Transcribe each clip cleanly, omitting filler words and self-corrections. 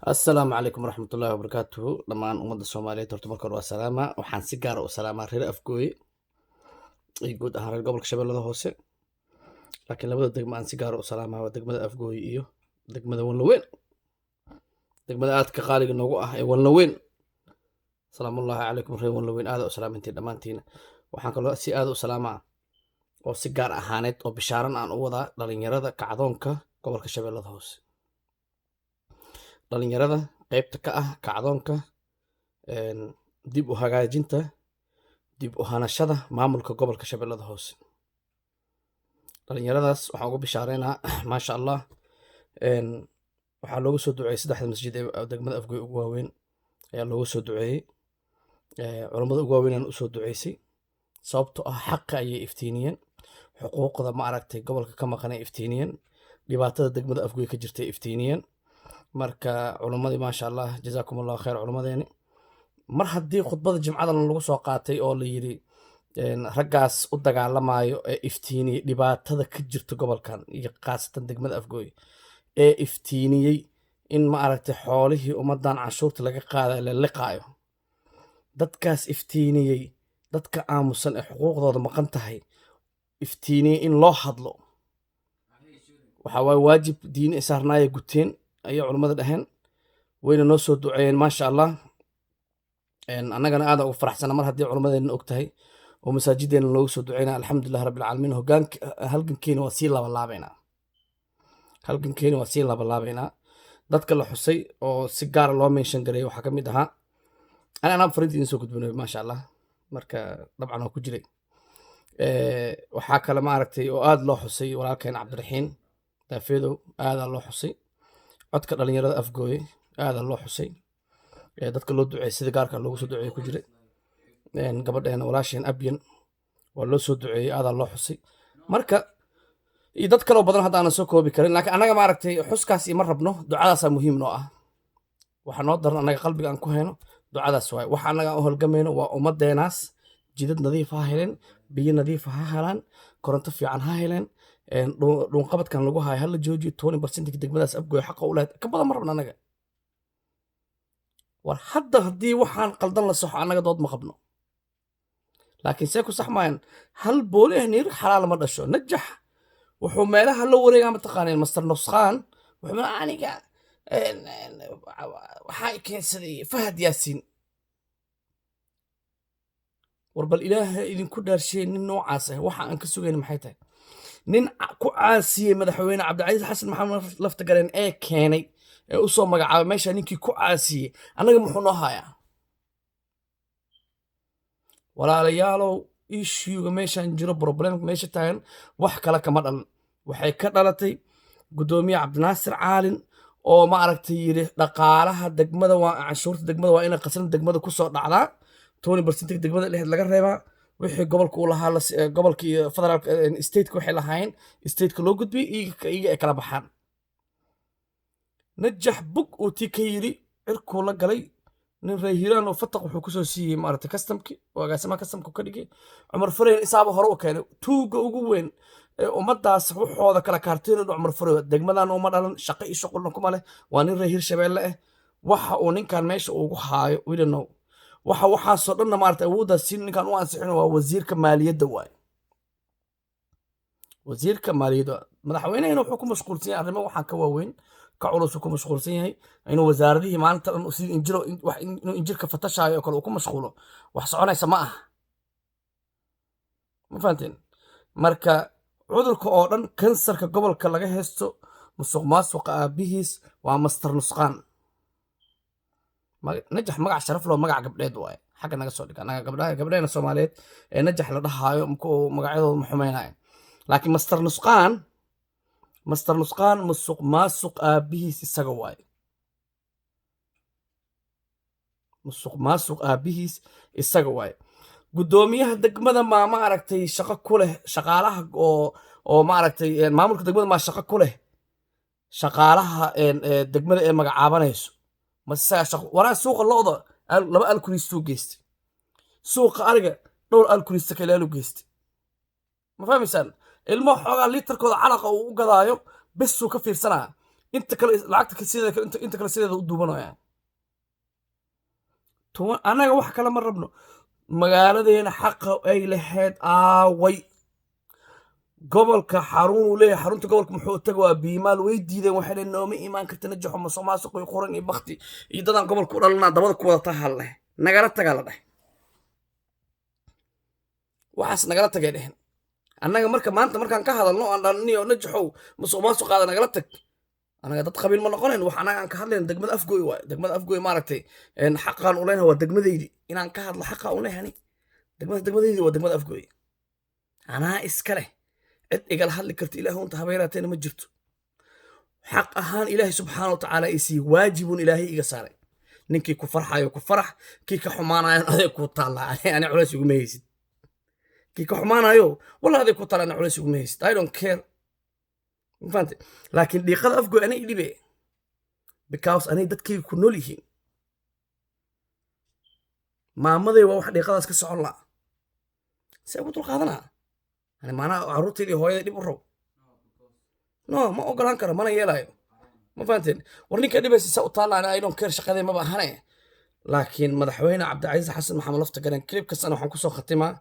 السلام عليكم ورحمة الله وبركاته دمان أمد الصومالية horta marka hore waa salaama waxaan si gaar ah u salaamaa reer Afgooye iyo guud ahaan reer gobolka Shabeellada Hoose laakiin labada degmo aan si gaar ah u salaamaa waa degmada Afgooye iyo degmada Wanlaweyn degmada aadka qaaliga noogu ah ee Wanlaweyn salaamullaahi calaykum reer Wanlaweyn aad u salaamintiin dhammaantiin waxaan kaloo si aad u salaamaa oo si gaar ahaaneed oo bishaaran aan u wadaa dhalinyarada kacdoonka gobolka Shabeellada Hoose dhalinyarada qaybta ka ah kacdoonka dib u hagaajinta dib u hanashada maamulka gobolka Shabeellada Hoose dhalinyaradaas waxaan ugu bishaareynaa maasha Allah waxaa loogu soo duceeyey saddexda masjid ee degmada Afgooye ugu waaweyn ayaa loogu soo duceeyey culammada ugu waaweyn u soo duceysay sababtoo ah xaqa ayay iftiiniyeen xuquuqda ma aragtay gobolka ka maqan ay iftiiniyeen dhibaatada degmada Afgooye ka jirtay iftiiniyeen marka culimmadii maasha Allah jazaakumullahu khayr culimmadeeni mar haddii khudbada jimcadan lagu soo qaatay oo la yiri raggaas u dagaalamayo ee iftiiniyey dhibaatada ka jirta gobolkan iyo qaasatan degmada Afgooye ee iftiiniyey in ma aragtay xoolihii ummadan canshuurta laga qaaday la liqaayo dadkaas iftiiniyey dadka aamusan ee xuquuqdooda maqan tahay iftiiniyey in loo hadlo waxa waaye waajib diini saarnaaya guteen ayay culimmada dhaheen wayna noo soo duceeyeen maasha Allah annagana aad ugu faraxsana mar haddii culimmadeena og tahay oo masaajideena loogu soo duceynaa alxamdulillahi rabbil caalamiin halgankeena waa sii labalaabaynaa dadka la xusay oo si gaara loo meenshan gareeyay waxaa ka mid ahaa anaa fariinta idiin soo gudbinay maasha Allah marka dabcan waa ku jiray waxaa kale ma aragtay oo aad loo xusay walaalkeen cabdiraxiin daafeedow aadaa loo xusay codka dhalinyarada Afgooye aadaa loo xusay dadka loo duceeyey sida gaarka loogu soo duceeyey ku jiray gabadheena walaasheen abyan waa loo soo duceeyey aadaa loo xusay marka iyo dad kaloo badan hadda aanan soo koobi karin laakiin annaga ma aragtay xuskaas ima rabno ducadaasaa muhiim noo ah waxa noo daran annaga qalbiga aan ku hayno ducadaas waaye waxa annaga aan u holgamayno waa ummadeenaas jidad nadiif ha heleen biyo nadiif ha helaan koronto fiican ha heleen dhuunqabadkan lagu hayo hala joojiyo 20% degmadaas Afgooye xaqa u lahayd ka badan ma rabno annaga war hadda haddii waxaan qaldan la saxo annaga dood ma qabno laakiin see ku sax maayaan hal booli ah niir xalaal ma dhasho najax wuxuu meelaha la wareegaa mataqaaneen master nusqaan wuxuu aniga waxaa keensaday Fahad Yaasiin warbal ilaaha idinku dhaarshay nin noocaas ah waxa aan ka sugayn maxay tahay nin ku caasiyey madaxweyne Cabdicasiis Xasan Maxamed Laftagareen ee keenay ee u soo magacaabay meesha ninkii ku caasiyey annaga muxuu noo hayaa walaalayaalow issue meeshan jiro problemka meesha taagan wax kale kama dhalan waxay ka dhalatay gudoomiye Cabdinaasir Caalin oo ma aragtay yiri dhaqaalaha degmada waa canshuurta degmada waa inay qasrin degmada ku soo dhacdaa 20% degmada lehed laga reebaa wixii gobolka uu lahaa gobolka iyo federal state waxay lahaayeen state loo gudbiyay iyaga ay kala baxaan najax bug uu tika yiri cirku la galay nin reehiran oo fataq wuxuu ku soo siiyay maarta customki wagaasama customku ka dhigay Umar Fareen isaaba hore u keenay tuuga ugu weyn ee ummadaas wuxooda kala kaarteen Umar Fareen degmadan uma dhalan shaqo iyo shaqo kuma leh waa nin reehir Shabeelle ah waxa uu ninkan meesha ugu haayo we don't know waxa soo dhan maarta awoodda siin ninkan u ansixin waa wasiirka maaliyadda waay wasiirka maaliyadda madaxweynaha wuxuu ku mashquulsan yahay arrimo waxaan ka waaweyn ka culus ku mashquulsan yahay inuu wasaaradihii maanta dhan si injiro wax inuu injirka fatashaayo kale uu ku mashquulo wax soconaysa ma aha ma fahanteen marka cudurka oo dhan kansarka gobolka laga heesto musuqmaasuqa aabihiis waa master nusqaan najax magac sharaf loo magac gabdheed waaye xagga naga soo dhig anaga gabdhaheena Soomaaliyeed ee najax la dhahayo magacyadooda ma xumeynaayo laakiin master nusqaan musuqmaasuq aabihiis isaga waaye musuqmaasuq aabihiis isaga waaye gudoomiyaha degmada ma aragtay shaqo ku leh shaqaalaha oo ma aragtay maamulka degmada ma shaqo ku leh shaqaalaha degmada ee magacaabanayso masaashaq waraa suuqa looda laba alkulistu geystay suuqa ariga dhowr alkulista kale loo geystay ma fahmaysan ilmo xoogaa liitarkooda calaqa uu u gadaayo bes uu ka fiirsanaa inta kale lacagta sideeda inta kale sideeda u duubanayaan. annaga wax kale ma rabno. magaaladeena xaqa ay lahayd aaway. gobolka xarun uu leeyahay, xarunta gobolka muxuu taga waa biimaal, way diideen, waxay dhaheen nooma imaan karta najaxo musuqmaasuq iyo quran iyo bakti iyo dadaan gobolka u dhalanaa dabada ku wadata halleh nagala tagaa la dhahay. waxaas nagala tagay dhehen. annaga maanta markaan ka hadalno aan dhalniyo najaxow musuqmaasuqaada nagala tag, anaga dad qabiil ma noqonayn. wax anaga aan ka hadlayn degmada afgooy waay. degmada afgooy maaragtay xaqaan u leenahay waa degmadaydi. inaan ka hadlo xaqa u leehani degmadaydi waa degmada afgooy. anaa iska leh, cid igala hadli karta ilaahu unta habeerateena ma jirto. xaq ahaan ilaahay subxaana wa tacaala isii waajibun ilaahay iga saaray. ninkii ku farxayo ku farax, kii ka xumaanayo adeeg ku taallaa ani culays iguma haysid. kii ka xumaanayo wallah adeeg ku taalla ani culays iguma haysid. I don't care. mafahante? laakiin dhiiqada afgooy anay idhibe because anay dadkayga ku nool yihiin. maamaday waa wax dhiiqadaas ka socon la'a see ugu dulqaadanaa yani maanaha carruurteydii hooyaday dhib u rabo no ma ogolaan karo, mana yeelayo. ma fahanteen? war ninka dhibaysiisa u taalla I don't care, shaqadee maba ahane. laakiin madaxweyne cabdicasiis xasan maxamed laftagareen klibkasana waxaan kusoo khatimaa.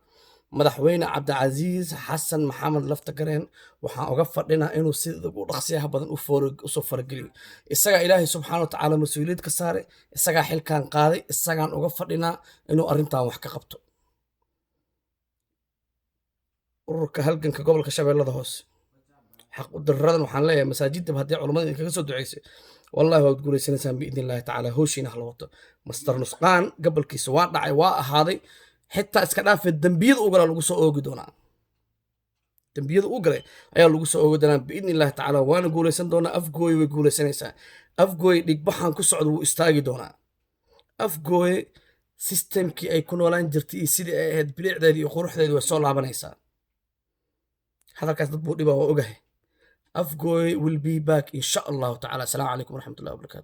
madaxweyne cabdicasiis xasan maxamed laftagareen waxaan uga fadhinaa inuu sida ugu dhaqsiyaha badan usoo farageliyo. isagaa ilaahay subxaana wa tacaala mas-uuliyad ka saaray, isagaa xilkaan qaaday, isagaan uga fadhinaa inuu arrintan wax ka qabto. ururka halganka gobolka shabeellada hoose xaq u darradan waxaan leeyahay masaajidaba haddii culammada idinkaga soo duceysay wallahi waad guulaysanaysaan biidni illaahi tacaala. howshiina hala wato. master nusqaan gabalkiisa waa dhacay, waa ahaaday. xitaa iska dhaafee dembiyada u galaa lagu soo oogi doonaa. dembiyada u galay ayaa lagu soo oogi doonaa biidni illaahi tacaala. waana guulaysan doonaa. afgooy way guulaysanaysaa. afgooy dhigbaxan ku socda wuu istaagi doonaa. afgooy sistemkii ay ku noolaan jirtay iyo sidii ay ahayd bilicdeedii iyo quruxdeedii way soo laabanaysaa. hadalkaas dad buu dhibaa waa ogahay. afgooy will be back insha allahu tacaala. asalaamu calaykum waraxmatullahi wabarakatu.